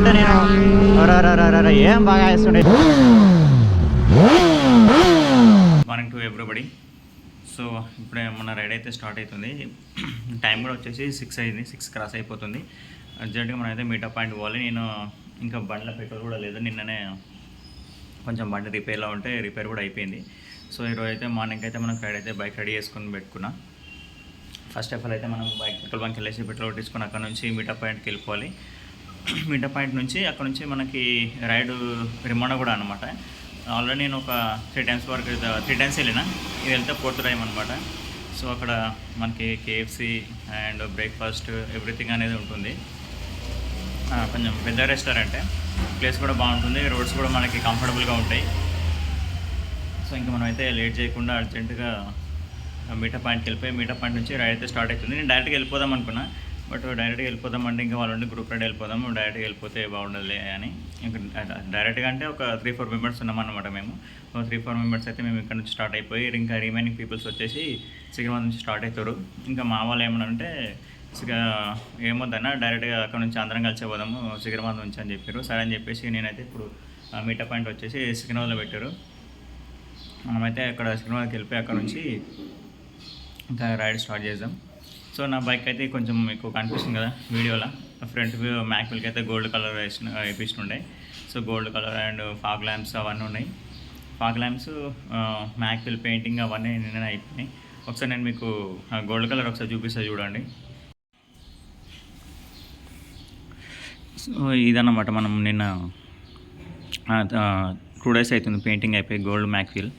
నేను ఏం బాగా వేస్తుండే. Morning to everybody. సో ఇప్పుడే మన రైడ్ అయితే స్టార్ట్ అవుతుంది. టైం కూడా వచ్చేసి 6 అయింది, 6 క్రాస్ అయిపోతుంది. అర్జెంటుగా మనం అయితే మీటప్ పాయింట్ పోవాలి. నేను ఇంకా బండిలో పెట్రోల్ కూడా లేదు, నిన్ననే కొంచెం బండి రిపేర్లో ఉంటే రిపేర్ కూడా అయిపోయింది. సో ఈరోజు అయితే మార్నింగ్ అయితే మనం రైడ్ అయితే బైక్ రెడీ చేసుకొని పెట్టుకున్నా. ఫస్ట్ ఆఫ్ ఆల్ అయితే మనం బైక్ పెట్రోల్ బంక్ వెళ్ళేసి పెట్రోల్ తీసుకొని అక్కడ నుంచి మీటప్ పాయింట్కి వెళ్ళిపోవాలి. మీటప్ పాయింట్ నుంచి అక్కడ నుంచి మనకి రైడ్ రిమాండ్ కూడా అనమాట. ఆల్రెడీ నేను ఒక 3 times వరకు 3 times వెళ్ళిన, ఇది వెళ్తే 4th టైం అనమాట. సో అక్కడ మనకి KFC అండ్ బ్రేక్ఫాస్ట్ ఎవ్రీథింగ్ అనేది ఉంటుంది. కొంచెం పెద్ద రెస్టారెంటే, ప్లేస్ కూడా బాగుంటుంది, రోడ్స్ కూడా మనకి కంఫర్టబుల్గా ఉంటాయి. సో ఇంకా మనం అయితే లేట్ చేయకుండా అర్జెంటుగా మీటప్ పాయింట్కి వెళ్ళిపోయి మీటప్ పాయింట్ నుంచి రైడ్ అయితే స్టార్ట్ అవుతుంది. నేను డైరెక్ట్గా వెళ్ళిపోదాం అనుకున్నా, బట్ డైరెక్ట్గా వెళ్ళిపోదామంటే ఇంకా వాళ్ళు గ్రూప్ రైడ్ వెళ్ళిపోదాము, డైరెక్ట్గా వెళ్ళిపోతే బాగుండదు అని. ఇంకా డైరెక్ట్గా అంటే ఒక 3-4 మెంబర్స్ ఉన్నామన్నమాట. మేము 3-4 మెంబర్స్ అయితే మేము ఇక్కడ నుంచి స్టార్ట్ అయిపోయి, ఇంకా రిమైనింగ్ పీపుల్స్ వచ్చేసి సికింద్రాబాద్ నుంచి స్టార్ట్ అవుతారు. ఇంకా మా వాళ్ళు ఏమన్నారంటే ఏమొద్దన్నా డైరెక్ట్గా అక్కడ నుంచి అందరం కలిసి పోదాము సికింద్రాబాద్ నుంచి అని చెప్పారు. సరే అని చెప్పేసి నేనైతే ఇప్పుడు మీటప్ పాయింట్ వచ్చేసి సికింద్రాబాద్లో పెట్టారు. మనమైతే అక్కడ సికింద్రాబాద్కి వెళ్ళిపోయి అక్కడ నుంచి ఇంకా రైడ్ స్టార్ట్ చేద్దాం. సో నా బైక్ అయితే కొంచెం మీకు కనిపిస్తుంది కదా వీడియోలో, ఫ్రంట్ వ్యూ మ్యాక్ వీల్కి అయితే గోల్డ్ కలర్ వేపిస్తుండే. So gold colour and fog lamps అవన్నీ ఉన్నాయి. Fog lamps, mag wheel painting అవన్నీ నిన్న అయిపోయినాయి. ఒకసారి నేను మీకు గోల్డ్ కలర్ ఒకసారి చూపిస్తా చూడండి. సో ఇదన్నమాట, మనం నిన్న 2 days అవుతుంది పెయింటింగ్ అయిపోయి gold mag wheel.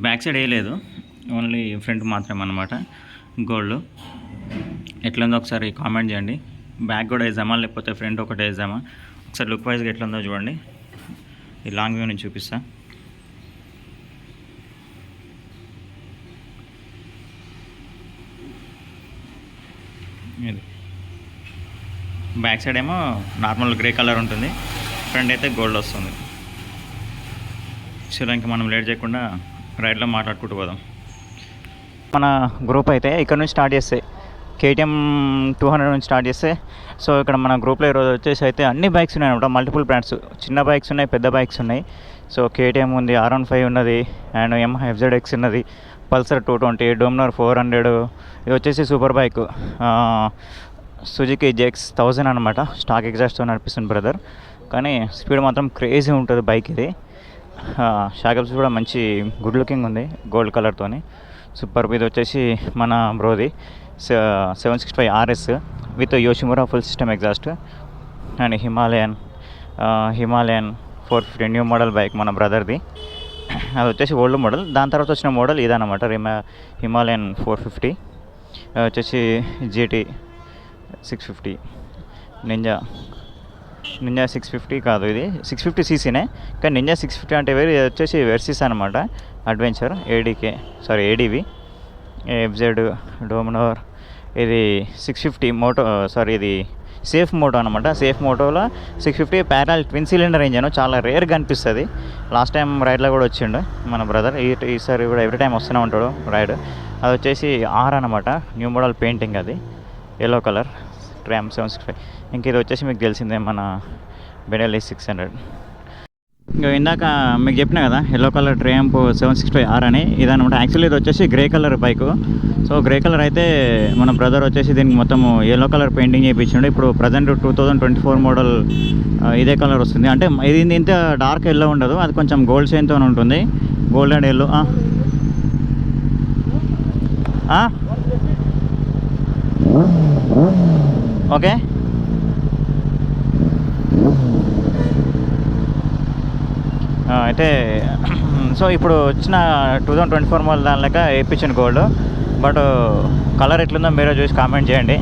Back side వేయలేదు, ఓన్లీ ఫ్రంట్ మాత్రమే అన్నమాట గోల్డ్. ఎట్లుందో ఒకసారి కామెంట్ చేయండి. బ్యాక్ కూడా వేద్దామా లేకపోతే ఫ్రంట్ ఒకటి వేద్దామా, ఒకసారి లుక్ వైజ్గా ఎట్లుందో చూడండి. ఈ లాంగ్ వ్యూ నుంచి చూపిస్తా. ఇది బ్యాక్ సైడ్ ఏమో నార్మల్ గ్రే కలర్ ఉంటుంది, ఫ్రంట్ అయితే గోల్డ్ వస్తుంది. సరే ఇంకా మనం లేట్ చేయకుండా రైడ్లో మాట్లాడుకుంటూ పోదాం. మన గ్రూప్ అయితే ఇక్కడ నుంచి స్టార్ట్ చేస్తే KTM 200 నుంచి స్టార్ట్ చేస్తే, సో ఇక్కడ మన గ్రూప్లో ఈరోజు వచ్చేసి అయితే అన్ని బైక్స్ ఉన్నాయి అనమాట. మల్టిపుల్ బ్రాండ్స్, చిన్న బైక్స్ ఉన్నాయి, పెద్ద బైక్స్ ఉన్నాయి. సో KTM ఉంది, R15 ఉన్నది, అండ్ Yamaha FZX ఉన్నది, పల్సర్ 220, డోమినర్ 400, ఇది వచ్చేసి సూపర్ బైక్ సుజుకి JX 1000 అనమాట. స్టాక్ ఎగ్జాస్ట్తో నడిపిస్తుంది బ్రదర్, కానీ స్పీడ్ మాత్రం క్రేజీ ఉంటుంది బైక్ ఇది. షాకప్స్ కూడా మంచి గుడ్ లుకింగ్ ఉంది గోల్డ్ కలర్తోని, సూపర్. ఇది వచ్చేసి మన బ్రోది 765 RS with Yoshimura full system exhaust. And Himalayan 450 new model bike మన బ్రదర్ది, అది వచ్చేసి ఓల్డ్ మోడల్. దాని తర్వాత వచ్చిన మోడల్ ఇదన్నమాట, హిమాలయన్ 450. వచ్చేసి GT 650, నింజా 650 కాదు, ఇది 650 cc కానీ నింజా 650 అంటే వేరే. ఇది వచ్చేసి వెర్సిస్ అనమాట, అడ్వెంచర్ ADV FZ డోమినోర్. ఇది 650 మోటో, ఇది సేఫ్ మోటో అనమాట. సేఫ్ మోటోలో 650 ప్యారల్ ట్విన్ సిలిండర్ ఇంజన్, చాలా రేర్గా అనిపిస్తుంది. లాస్ట్ టైం రైడ్లో కూడా వచ్చిండు మన బ్రదర్, ఈసారి కూడా ఎవ్రీ టైం వస్తూనే ఉంటాడు రైడ్. అది వచ్చేసి R అనమాట, న్యూ మోడల్ పెయింటింగ్, అది ఎల్లో కలర్, ట్రామ్ 765. ఇంక ఇది వచ్చేసి మీకు తెలిసిందే మన బెనెల్లీ 600. ఇంకా ఇందాక మీకు చెప్పినా కదా ఎల్లో కలర్ ట్రయంఫ్ 765R అని, ఇదనమాట. యాక్చువల్లీ ఇది వచ్చేసి grey colour bike. So grey colour అయితే మన బ్రదర్ వచ్చేసి దీనికి మొత్తం ఎల్లో కలర్ పెయింటింగ్ చేయించాడు. ఇప్పుడు ప్రజెంట్ 2024 మోడల్ ఇదే కలర్ వస్తుంది. అంటే ఇది ఇంత డార్క్ ఎల్లో ఉండదు, అది కొంచెం గోల్డ్ షైన్తో ఉంటుంది, గోల్డ్ అండ్ ఎల్లో. ఓకే, అయితే సో ఇప్పుడు వచ్చిన 2024 మోడల్ దాని లెక్క వేయించాను గోల్డ్. బట్ కలర్ ఎట్లుందో మీరే చూసి కామెంట్ చేయండి.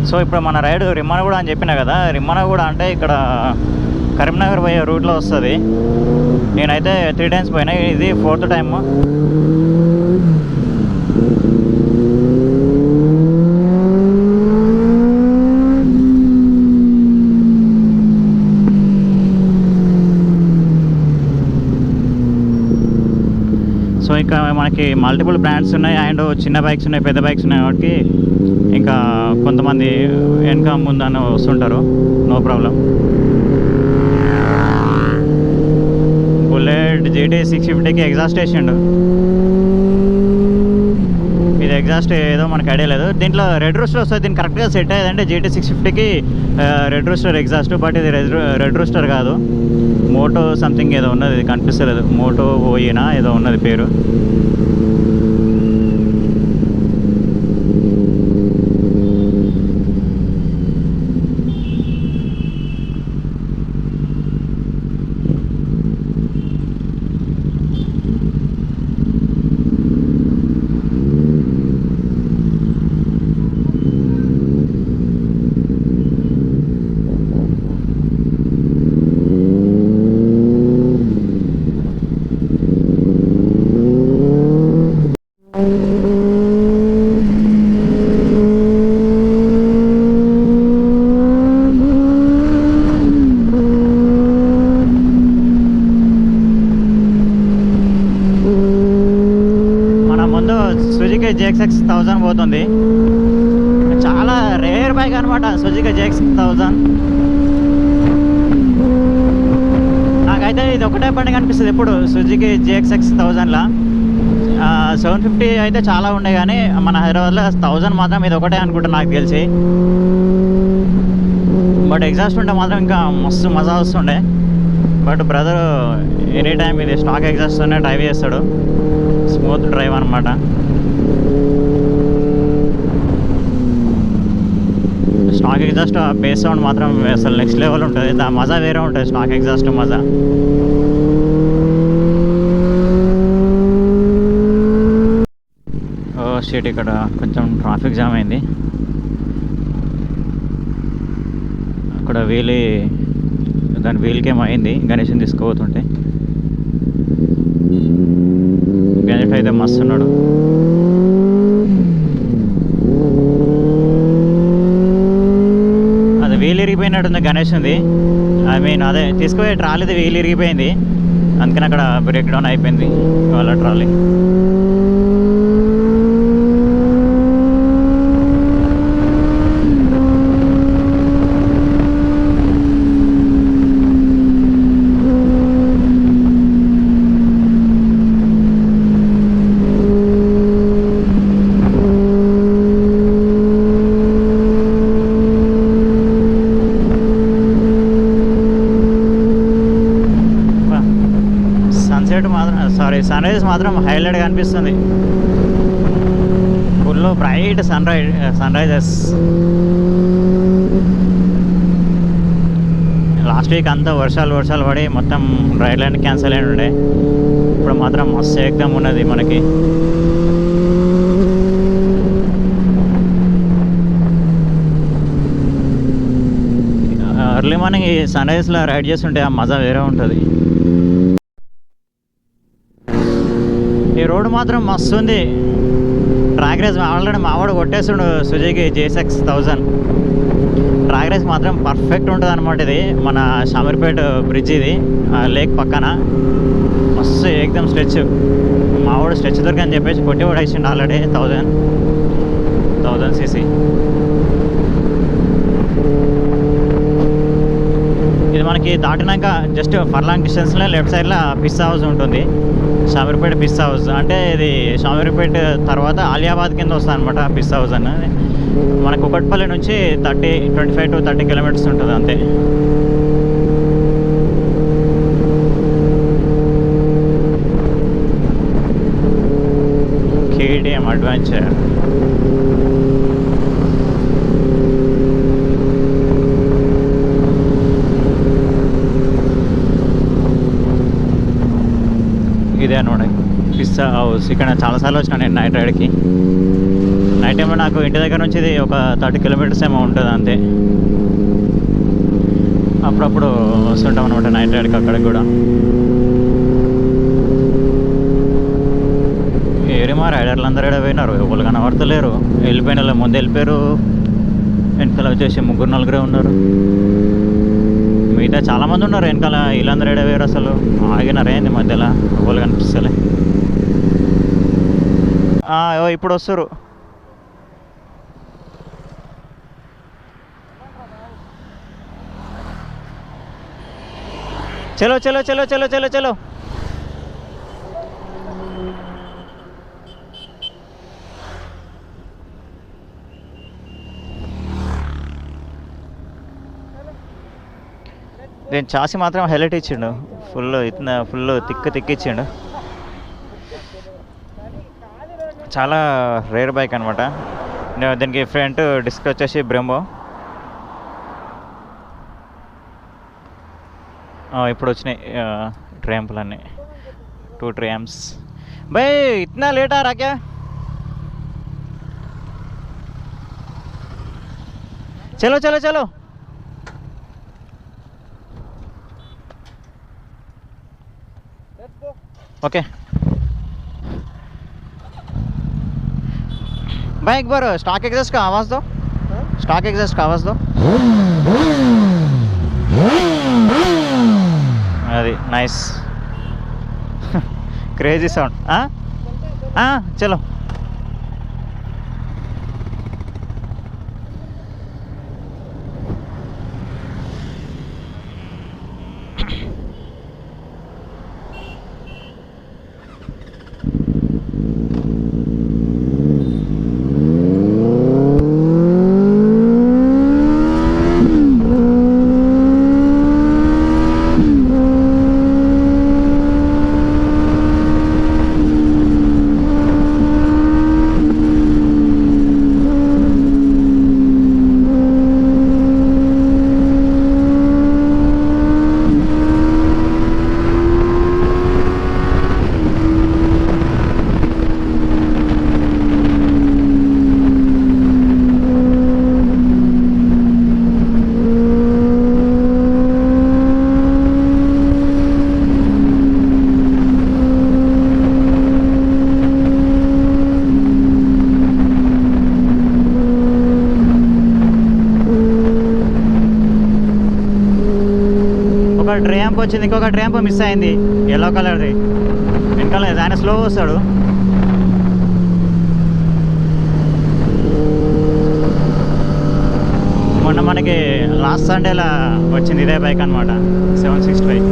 సో ఇప్పుడు మన రైడ్ రిమ్మనగూడ అని చెప్పినా కదా, రిమ్మనగూడ అంటే ఇక్కడ కరీంనగర్ పోయే రూట్లో వస్తుంది. నేనైతే 3 times పోయినా, ఇది 4th టైం. ఇంకా మనకి మల్టిపుల్ బ్రాండ్స్ ఉన్నాయి అండ్ చిన్న బైక్స్ ఉన్నాయి, పెద్ద బైక్స్ ఉన్నాయి కాబట్టి ఇంకా కొంతమంది వెనక ముందని వస్తుంటారు, నో ప్రాబ్లం. బుల్లెట్ GT 650కి ఎగ్జాస్ట్ వేసిండు. ఇది ఎగ్జాస్ట్ ఏదో మనకు ఐడియా లేదు. దీంట్లో రెడ్ రూస్టర్ వస్తుంది, దీనికి కరెక్ట్గా సెట్ అయ్యేదంటే GT 650కి రెడ్ రూస్టర్ ఎగ్జాస్ట్. బట్ ఇది రెడ్ రూస్టర్ కాదు, మోటో సంథింగ్ ఏదో ఉన్నది, ఇది కనిపిస్తలేదు. మోటో ఓయినా ఏదో ఉన్నది పేరు. సుజుకి JXX 1000 పోతుంది. చాలా రేర్ బైక్ అనమాట సుజుకి JXX 1000. నాకైతే ఇది ఒకటే బండి కనిపిస్తుంది ఎప్పుడు సుజుకి JXX 1000లా. 750 అయితే చాలా ఉండే కానీ మన హైదరాబాద్లో 1000 మాత్రం ఇది ఒకటే అనుకుంటా నాకు తెలిసి. బట్ ఎగ్జాస్ట్ ఉంటే మాత్రం ఇంకా మస్తు మజా వస్తుండే. బట్ బ్రదర్ ఎనీ టైం ఇది స్టాక్ ఎగ్జాస్ట్తోనే డ్రైవ్ చేస్తాడు, స్మూత్ డ్రైవ్ అనమాట. స్టాక్ ఎగ్జాస్ట్ బేస్ సౌండ్ మాత్రం అసలు నెక్స్ట్ లెవెల్ ఉంటుంది, దా మజా వేరే ఉంటుంది స్టాక్ ఎగ్జాస్ట్ మజా. ఓ షిట్, ఇక్కడ కొంచెం ట్రాఫిక్ జామ్ అయింది. అక్కడ దాని వీల్కేమో అయింది గణేష్ని తీసుకుపోతుంటే. గణేష్ అయితే మస్తు ఉన్నాడు. అది వీల్ ఇరిగిపోయినట్టుంది గణేష్ది. ఐ మీన్ అదే తీసుకుపోయే ట్రాలీది వీల్ ఇరిగిపోయింది, అందుకని అక్కడ బ్రేక్ డౌన్ అయిపోయింది వాళ్ళ ట్రాలీ. సన్ రైజ్ మాత్రం హైలైట్గా అనిపిస్తుంది. Full bright sun rises. Last week అంతా వర్షాలు పడి మొత్తం రైడ్ లైన్ క్యాన్సిల్ అయిన ఉండే. ఇప్పుడు మాత్రం మస్తు ఏకదం ఉన్నది మనకి. ఎర్లీ మార్నింగ్ ఈ సన్ రైజ్లో రైడ్ చేస్తుంటే ఆ మజా వేరే ఉంటుంది. ఈ రోడ్డు మాత్రం మస్తు ఉంది. ట్రాక్ రేస్ ఆల్రెడీ మావాడు కొట్టేస్తుండు సుజుకి JXX 1000. ట్రాక్ రేస్ మాత్రం పర్ఫెక్ట్ ఉంటుంది అనమాట. ఇది మన షామీర్పేట్ బ్రిడ్జ్, ఇది లేక్ పక్కన మస్తు ఏకదం స్ట్రెచ్. మావాడు స్ట్రెచ్ దొరికని చెప్పేసి కొట్టి కూడా ఇచ్చిండు ఆల్రెడీ 1000 cc. ఇది మనకి దాటినాక జస్ట్ ఫర్లాంగ్ డిస్టెన్స్లో లెఫ్ట్ సైడ్లో పిస్తా హౌస్ ఉంటుంది, షామీర్పేట పిస్తా హౌస్. అంటే ఇది షామీర్పేట తర్వాత ఆలియాబాద్ కింద వస్తుంది అనమాట పిస్తా హౌస్ అనేది. మనకు కుకట్పల్లి నుంచి 25 to 30 కిలోమీటర్స్ ఉంటుంది అంతే. KTM adventure. ఇదే అనమాట పిస్తా హౌస్. ఇక్కడ చాలాసార్లు వచ్చినా నేను నైట్ రైడ్కి. నైట్ టైంలో నాకు ఇంటి దగ్గర నుంచి ఇది ఒక 30 కిలోమీటర్స్ ఏమో ఉంటుంది అంతే. అప్పుడప్పుడు వస్తుంటాం అనమాట నైట్ రైడ్కి అక్కడికి కూడా. ఏరేమా రైడర్లు అందరూ ఎక్కడ పోయినారు, ఎవరు కనబడతలేరు. వెళ్ళిపోయిన వాళ్ళు ముందు వెళ్ళిపోయారు, వెనకాల వచ్చేసి 3-4 ఉన్నారు. మిగతా చాలామంది ఉన్నారు వెనకాల. వీళ్ళందరూ ఎడవేరు అసలు ఆగినారే మధ్యలో, ఎవరు కనిపిస్తలే. ఇప్పుడు వస్తారు. చలో చలో చలో చలో చలో చలో. నేను చాసి మాత్రం హైలైట్ ఇచ్చిండు, ఫుల్ తిక్కిచ్చిండు. చాలా రేర్ బైక్ అనమాట. దీనికి ఫ్రంట్ డిస్క్ వచ్చేసి బ్రెంబో. ఇప్పుడు వచ్చినాయి ట్రయాంపులన్నీ, 2 ట్రయాంప్స్. भाई इतना लेट आ रहा क्या? चलो चलो चलो. ओके भाई एक बार स्टॉक एग्जॉस्ट का आवाज़ दो. स्टॉक एग्जॉस्ट का आवाज़ दो. అది నైస్ క్రేజీ సౌండ్. చలో. ట్రయాంప్ వచ్చింది, ఇంకొక ట్రయాంప్ మిస్ అయింది ఎల్లో కలర్ది. వెనకాల ఆయన స్లో వస్తాడు. మొన్న మనకి లాస్ట్ సండేలా వచ్చింది ఇదే బైక్ అనమాట, 765.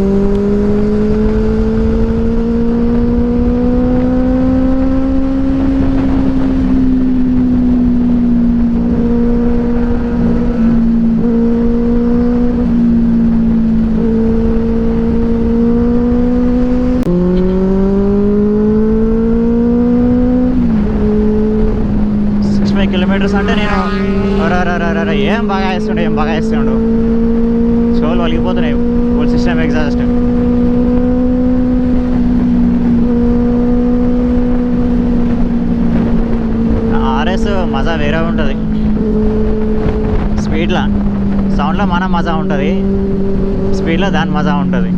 కిలోమీటర్స్ అంటే నేను ఏం బాగా వేస్తుండు. షోలు వలిగిపోతున్నాయి. Full system exhaust. ఆర్ఎస్ మజా వేరే ఉంటుంది. స్పీడ్లో సౌండ్లో మన మజా ఉంటుంది, స్పీడ్లో దాని మజా ఉంటుంది.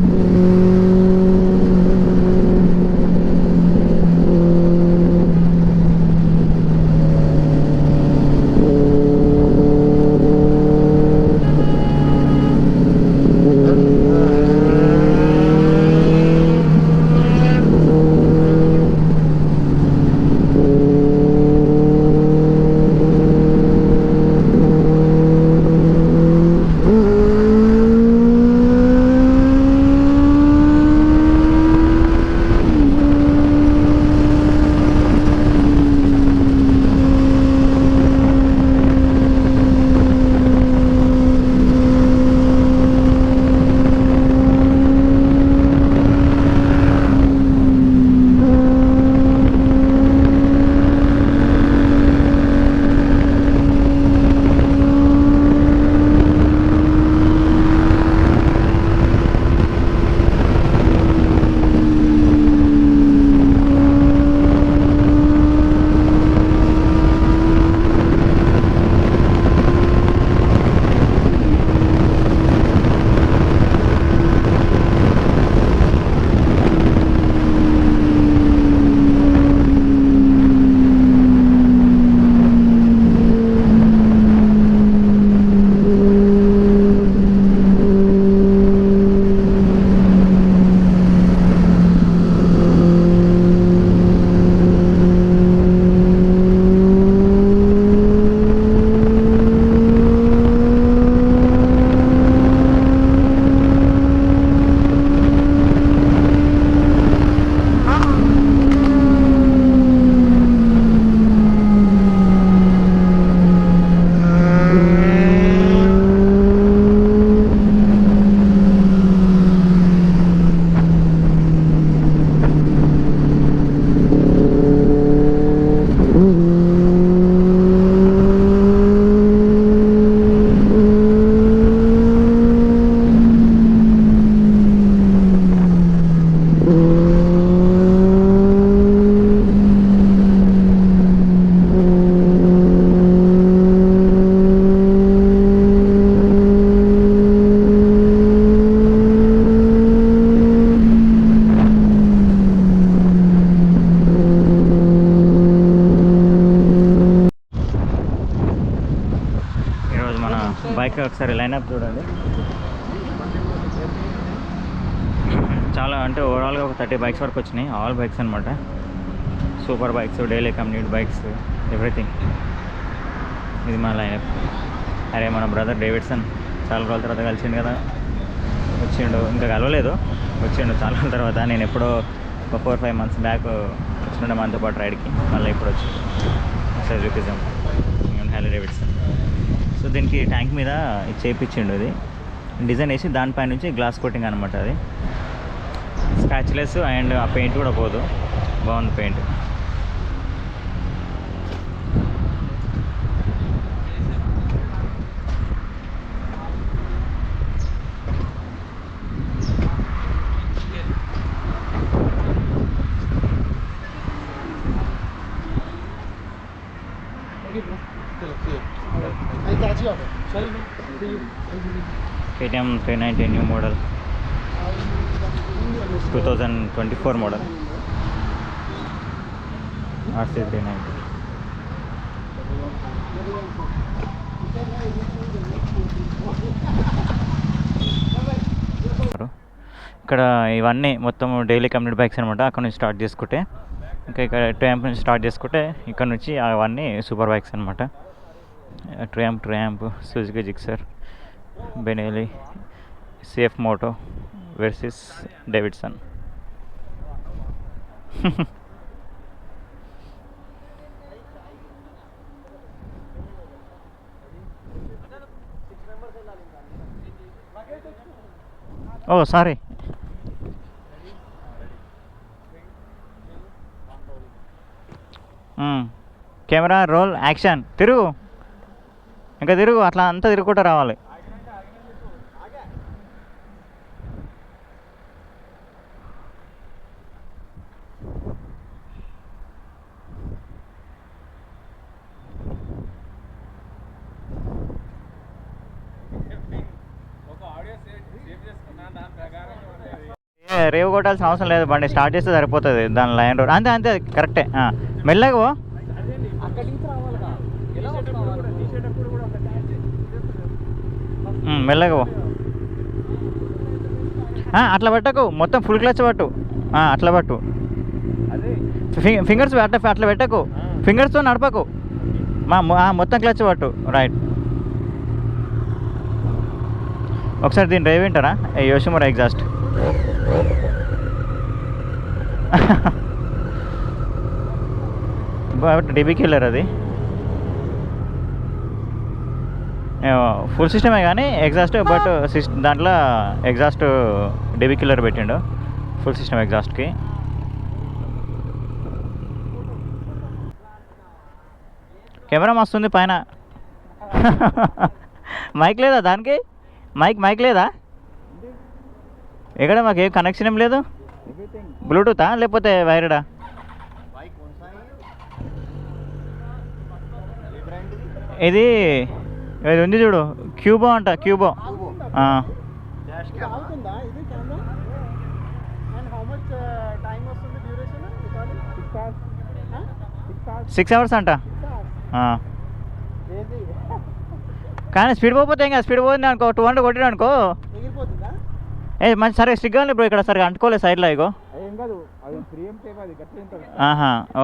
ఒకసారి లైనప్ చూడండి. చాలా అంటే ఓవరాల్గా ఒక 30 బైక్స్ వరకు వచ్చినాయి. ఆల్ బైక్స్ అనమాట. Super bikes, daily commute bikes, everything. ఇది మా లైనప్. అరే మన బ్రదర్ డేవిడ్సన్ చాలా రోజుల తర్వాత కలిసిండు కదా, వచ్చిండు. ఇంకా కలవలేదు, వచ్చిండు చాలా రోజుల తర్వాత. నేను ఎప్పుడో ఒక 4-5 months బ్యాక్ వచ్చిండే మనతో పాటు రైడ్కి. మళ్ళీ ఇప్పుడు వచ్చి ఒకసారి చూపిద్దాం. Haley Davidson. సో దీనికి ట్యాంక్ మీద ఇది చేయించిండు. ఇది డిజైన్ వేసి దానిపై నుంచి గ్లాస్ కోటింగ్ అనమాట. అది స్క్రాచ్లెస్ అండ్ ఆ పెయింట్ కూడా పోదు. బాగుంది paint. KTM 390 new model, 2024 model RC 390. ఇక్కడ ఇవన్నీ మొత్తం డైలీ కమ్యూనిటీ బైక్స్ అనమాట. అక్కడ నుంచి స్టార్ట్ చేసుకుంటే ఇంకా ఇక్కడ ట్రయాంప్ నుంచి స్టార్ట్ చేసుకుంటే ఇక్కడ నుంచి అవన్నీ సూపర్ బైక్స్ అనమాట. Triumph, Suzuki Gixxer, Benelli, CF moto versus Davidson. Oh sorry. Camera roll action. తిరుగు, ఇంకా తిరుగు, అట్లా అంతా తిరుగుకుంటూ రావాలి. రేవు కొట్టాల్సిన అవసరం లేదు, బండి స్టార్ట్ చేస్తే సరిపోతుంది. దాని లైన్ రోడ్ అంతే అంతే, కరెక్టే. మెల్లగా మెల్లగా అట్లా పెట్టకు, మొత్తం ఫుల్ క్లచ్ పట్టు. అట్లా పట్టు, ఫింగర్స్ అట్లా పెట్టకు, ఫింగర్స్తో నడపకు, మొత్తం క్లచ్ పట్టు. రైట్. ఒకసారి దీని డ్రైవ్ వింటారా? Yoshimura exhaust. డీబీ కిల్లర్ అది. ఫుల్ సిస్టమే కానీ ఎగ్జాస్ట్, బట్ దాంట్లో ఎగ్జాస్ట్ డీబీ కిల్లర్ పెట్టిండు ఫుల్ సిస్టమ్ ఎగ్జాస్ట్కి. కెమెరా మస్తుంది పైన. మైక్ లేదా దానికి? మైక్ లేదా? ఎక్కడ మాకు ఏ కనెక్షన్ ఏం లేదు. బ్లూటూతా లేకపోతే వైర్డా? ఇది ఉంది చూడు, క్యూబో అంట, క్యూబో. 6 hours అంట. కానీ స్పీడ్ పోతే ఇంకా స్పీడ్ పోతుంది అనుకో, 200 కొట్టినా అనుకో మంచి. సరే స్టిక్ కానీ ఇప్పుడు ఇక్కడ సరిగా అంటుకోలేదు సైడ్లో. ఇగో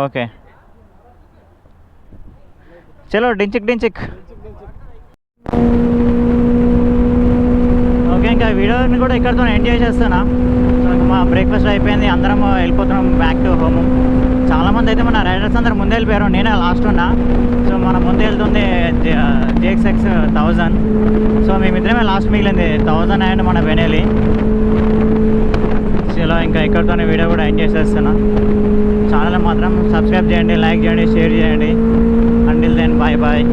ఓకే, చలో డించిక్. ఓకే, ఇంకా వీడియోని కూడా ఇక్కడితో ఎంజాయ్ చేస్తున్నా. మా బ్రేక్ఫాస్ట్ అయిపోయింది, అందరం వెళ్ళిపోతున్నాం బ్యాక్ టు హోమ్. చాలామంది అయితే మన రైడర్స్ అందరూ ముందే వెళ్ళిపోయారు, నేనే లాస్ట్ ఉన్నా. సో మన ముందే వెళ్తుంది JXX 1000. సో మేమిద్దరమే లాస్ట్ మిగిలింది, 1000 అండ్ మన బెనెలీ. చలో ఇంకా ఇక్కడితోనే వీడియో కూడా ఎంజాయ్ చేస్తున్నా. ఛానల్ మాత్రం సబ్స్క్రైబ్ చేయండి, లైక్ చేయండి, షేర్ చేయండి. Until then bye.